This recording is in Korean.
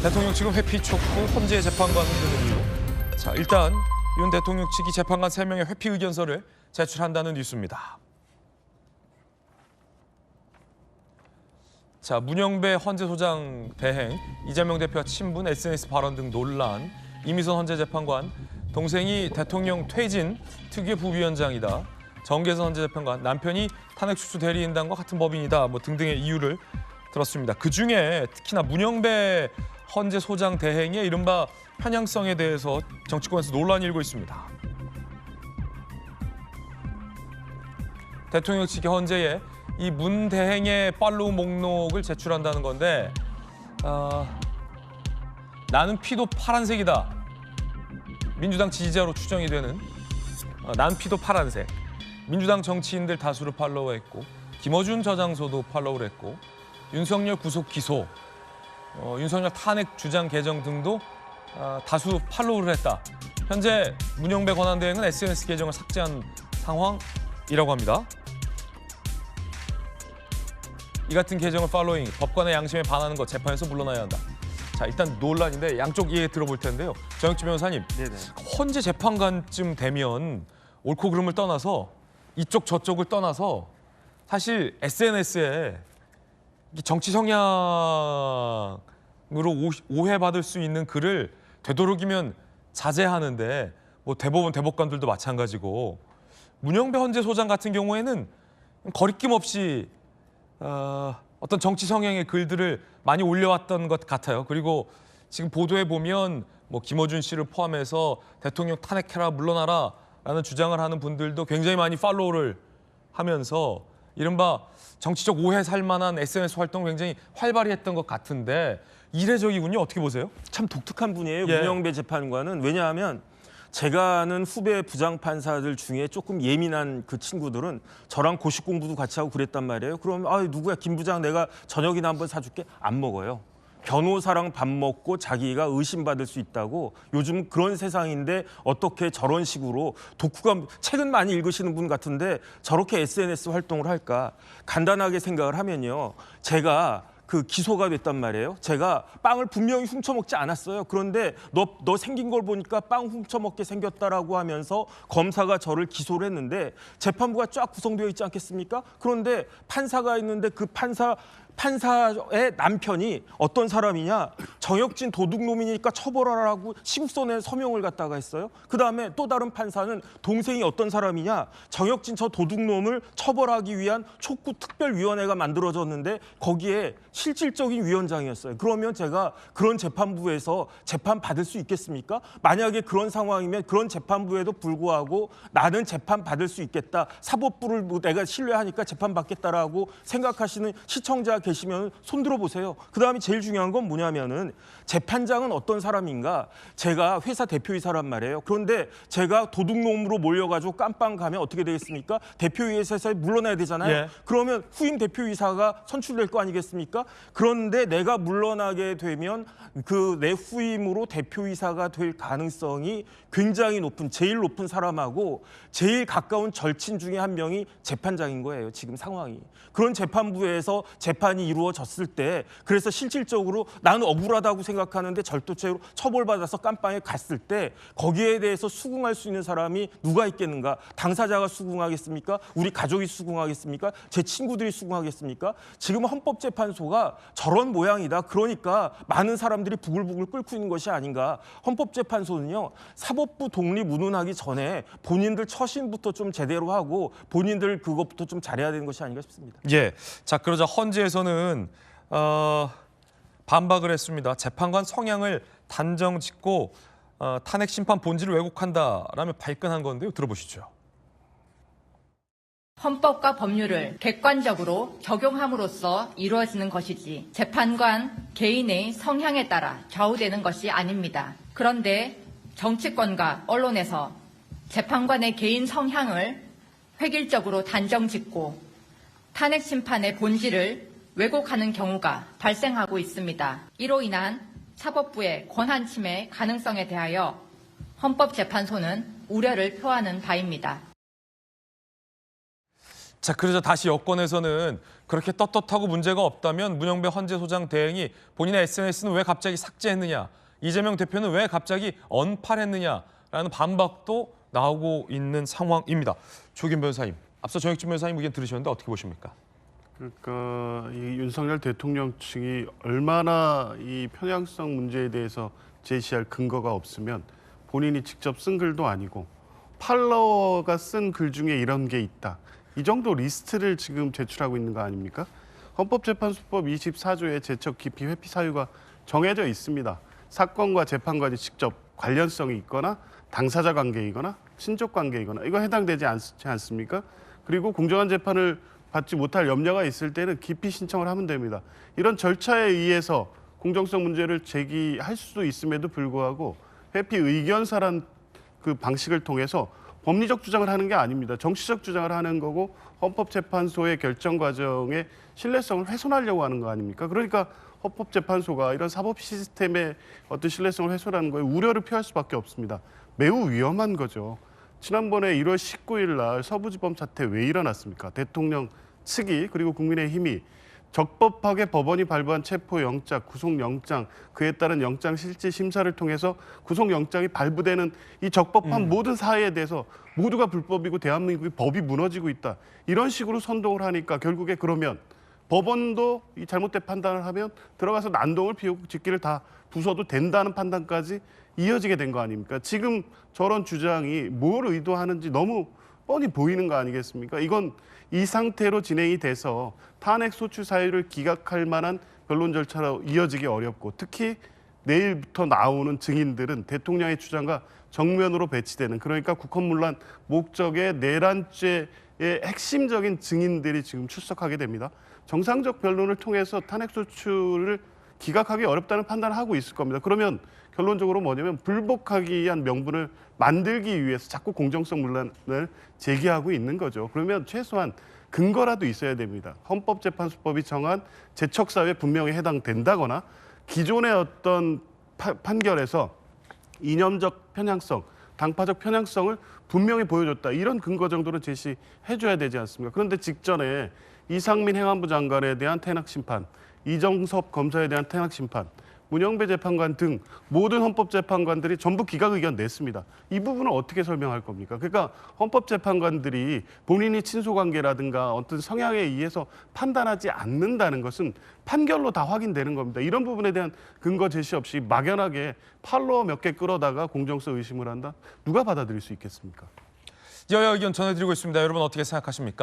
대통령 측은 회피 촉구, 헌재 재판관 흔드는 이유. 자, 일단 윤 대통령 측이 재판관 3명의 회피 의견서를 제출한다는 뉴스입니다. 자, 문영배 헌재소장 대행, 이재명 대표와 친분, SNS 발언 등 논란, 이미선 헌재재판관, 동생이 대통령 퇴진 특유의 부위원장이다, 정계선 헌재재판관, 남편이 탄핵수수 대리인단과 같은 법인이다, 등등의 이유를 들었습니다. 그중에 특히나 문영배 헌재소장 대행의 이른바 편향성에 대해서 정치권에서 논란이 일고 있습니다. 대통령 측이 헌재에 이 문 대행의 팔로우 목록을 제출한다는 건데, 나는 피도 파란색이다. 민주당 지지자로 추정이 되는 난 피도 파란색. 민주당 정치인들 다수를 팔로우했고, 김어준 저장소도 팔로우를 했고, 윤석열 구속 기소, 윤석열 탄핵 주장 개정 등도 다수 팔로우를 했다. 현재 문영배 권한대행은 SNS 계정을 삭제한 상황이라고 합니다. 이 같은 계정을 팔로잉, 법관의 양심에 반하는 것, 재판에서 물러나야 한다. 자, 일단 논란인데 양쪽 얘기 들어볼 텐데요. 정혁진 변호사님, 네네. 헌재 재판관쯤 되면 옳고 그름을 떠나서 이쪽 저쪽을 떠나서 사실 SNS에 정치 성향으로 오해받을 수 있는 글을 되도록이면 자제하는데, 대법원 대법관들도 마찬가지고, 문영배 헌재소장 같은 경우에는 거리낌 없이 어떤 정치 성향의 글들을 많이 올려왔던 것 같아요. 그리고 지금 보도에 보면 김어준 씨를 포함해서 대통령 탄핵해라, 물러나라 라는 주장을 하는 분들도 굉장히 많이 팔로우를 하면서 이른바 정치적 오해 살만한 SNS 활동을 굉장히 활발히 했던 것 같은데, 이례적이군요. 어떻게 보세요? 참 독특한 분이에요. 예. 문영배 재판관은. 왜냐하면 제가 아는 후배 부장판사들 중에 조금 예민한 그 친구들은 저랑 고시 공부도 같이 하고 그랬단 말이에요. 그럼 누구야, 김 부장 내가 저녁이나 한번 사줄게. 안 먹어요. 변호사랑 밥 먹고 자기가 의심받을 수 있다고. 요즘 그런 세상인데 어떻게 저런 식으로 독후감, 책은 많이 읽으시는 분 같은데 저렇게 SNS 활동을 할까. 간단하게 생각을 하면요, 제가 기소가 됐단 말이에요. 제가 빵을 분명히 훔쳐먹지 않았어요. 그런데 너 생긴 걸 보니까 빵 훔쳐먹게 생겼다라고 하면서 검사가 저를 기소를 했는데, 재판부가 쫙 구성되어 있지 않겠습니까? 그런데 판사가 있는데 그 판사의 남편이 어떤 사람이냐, 정혁진 도둑놈이니까 처벌하라고 시국선에 서명을 갖다가 했어요. 그다음에 또 다른 판사는 동생이 어떤 사람이냐, 정혁진 저 도둑놈을 처벌하기 위한 촉구 특별위원회가 만들어졌는데 거기에 실질적인 위원장이었어요. 그러면 제가 그런 재판부에서 재판 받을 수 있겠습니까? 만약에 그런 상황이면 그런 재판부에도 불구하고 나는 재판 받을 수 있겠다, 사법부를 내가 신뢰하니까 재판 받겠다라고 생각하시는 시청자 계시면 손 들어보세요. 그다음에 제일 중요한 건 뭐냐면은, 재판장은 어떤 사람인가. 제가 회사 대표이사란 말이에요. 그런데 제가 도둑놈으로 몰려가지고 깜빵 가면 어떻게 되겠습니까? 대표이사에서 물러나야 되잖아요. 예. 그러면 후임 대표이사가 선출될 거 아니겠습니까? 그런데 내가 물러나게 되면 그 내 후임으로 대표이사가 될 가능성이 굉장히 높은, 제일 높은 사람하고 제일 가까운 절친 중에 한 명이 재판장인 거예요. 지금 상황이. 그런 재판부에서 재판이 이루어졌을 때, 그래서 실질적으로 나는 억울하다고 생각하는데 절도죄로 처벌받아서 깜빵에 갔을 때 거기에 대해서 수긍할 수 있는 사람이 누가 있겠는가? 당사자가 수긍하겠습니까? 우리 가족이 수긍하겠습니까? 제 친구들이 수긍하겠습니까? 지금 헌법재판소가 저런 모양이다. 그러니까 많은 사람들이 부글부글 끓고 있는 것이 아닌가. 헌법재판소는요, 사법부 독립 운운하기 전에 본인들 처신부터 좀 제대로 하고 본인들 그것부터 좀 잘해야 되는 것이 아닌가 싶습니다. 예. 자, 그러자 헌재에서는 반박을 했습니다. 재판관 성향을 단정 짓고 탄핵 심판 본질을 왜곡한다라며 발끈한 건데요. 들어보시죠. 헌법과 법률을 객관적으로 적용함으로써 이루어지는 것이지 재판관 개인의 성향에 따라 좌우되는 것이 아닙니다. 그런데 정치권과 언론에서 재판관의 개인 성향을 획일적으로 단정짓고 탄핵 심판의 본질을 왜곡하는 경우가 발생하고 있습니다. 이로 인한 사법부의 권한 침해 가능성에 대하여 헌법재판소는 우려를 표하는 바입니다. 자, 그러자 다시 여권에서는 그렇게 떳떳하고 문제가 없다면 문영배 헌재 소장 대행이 본인의 SNS는 왜 갑자기 삭제했느냐, 이재명 대표는 왜 갑자기 언팔했느냐라는 반박도 나오고 있는 상황입니다. 조규 변호사님, 앞서 정혁준 변호사님 의견 들으셨는데 어떻게 보십니까? 그러니까 이 윤석열 대통령 측이 얼마나 이 편향성 문제에 대해서 제시할 근거가 없으면 본인이 직접 쓴 글도 아니고 팔로워가 쓴 글 중에 이런 게 있다. 이 정도 리스트를 지금 제출하고 있는 거 아닙니까? 헌법재판소법 24조에 제척 기피 회피 사유가 정해져 있습니다. 사건과 재판과는 직접 관련성이 있거나 당사자 관계이거나 친족 관계이거나 이거 해당되지 않지 않습니까? 그리고 공정한 재판을 받지 못할 염려가 있을 때는 기피 신청을 하면 됩니다. 이런 절차에 의해서 공정성 문제를 제기할 수도 있음에도 불구하고 회피 의견서란 그 방식을 통해서 법리적 주장을 하는 게 아닙니다. 정치적 주장을 하는 거고 헌법재판소의 결정 과정의 신뢰성을 훼손하려고 하는 거 아닙니까? 그러니까 헌법재판소가 이런 사법 시스템의 어떤 신뢰성을 훼손하는 거에 우려를 표할 수밖에 없습니다. 매우 위험한 거죠. 지난번에 1월 19일 날 서부지법 사태 왜 일어났습니까? 대통령 측이 그리고 국민의힘이 적법하게 법원이 발부한 체포영장, 구속영장, 그에 따른 영장 실질 심사를 통해서 구속영장이 발부되는 이 적법한 모든 사회에 대해서 모두가 불법이고 대한민국의 법이 무너지고 있다. 이런 식으로 선동을 하니까 결국에 그러면 법원도 이 잘못된 판단을 하면 들어가서 난동을 피우고 직기를 다 부숴도 된다는 판단까지 이어지게 된 거 아닙니까? 지금 저런 주장이 뭘 의도하는지 너무 뻔히 보이는 거 아니겠습니까? 이건 이 상태로 진행이 돼서 탄핵 소추 사유를 기각할 만한 변론 절차로 이어지기 어렵고 특히 내일부터 나오는 증인들은 대통령의 주장과 정면으로 배치되는 그러니까 국헌문란 목적의 내란죄의 핵심적인 증인들이 지금 출석하게 됩니다. 정상적 변론을 통해서 탄핵 소추를 기각하기 어렵다는 판단을 하고 있을 겁니다. 그러면 결론적으로 뭐냐면 불복하기 위한 명분을 만들기 위해서 자꾸 공정성 문란을 제기하고 있는 거죠. 그러면 최소한 근거라도 있어야 됩니다. 헌법재판소법이 정한 제척사유에 분명히 해당된다거나 기존의 어떤 판결에서 이념적 편향성, 당파적 편향성을 분명히 보여줬다. 이런 근거 정도는 제시해줘야 되지 않습니까? 그런데 직전에 이상민 행안부 장관에 대한 탄핵 심판, 이정섭 검사에 대한 탄핵 심판, 문영배 재판관 등 모든 헌법재판관들이 전부 기각 의견 냈습니다. 이 부분을 어떻게 설명할 겁니까? 그러니까 헌법재판관들이 본인이 친소관계라든가 어떤 성향에 의해서 판단하지 않는다는 것은 판결로 다 확인되는 겁니다. 이런 부분에 대한 근거 제시 없이 막연하게 팔로워 몇 개 끌어다가 공정성 의심을 한다? 누가 받아들일 수 있겠습니까? 여야 의견 전해드리고 있습니다. 여러분 어떻게 생각하십니까?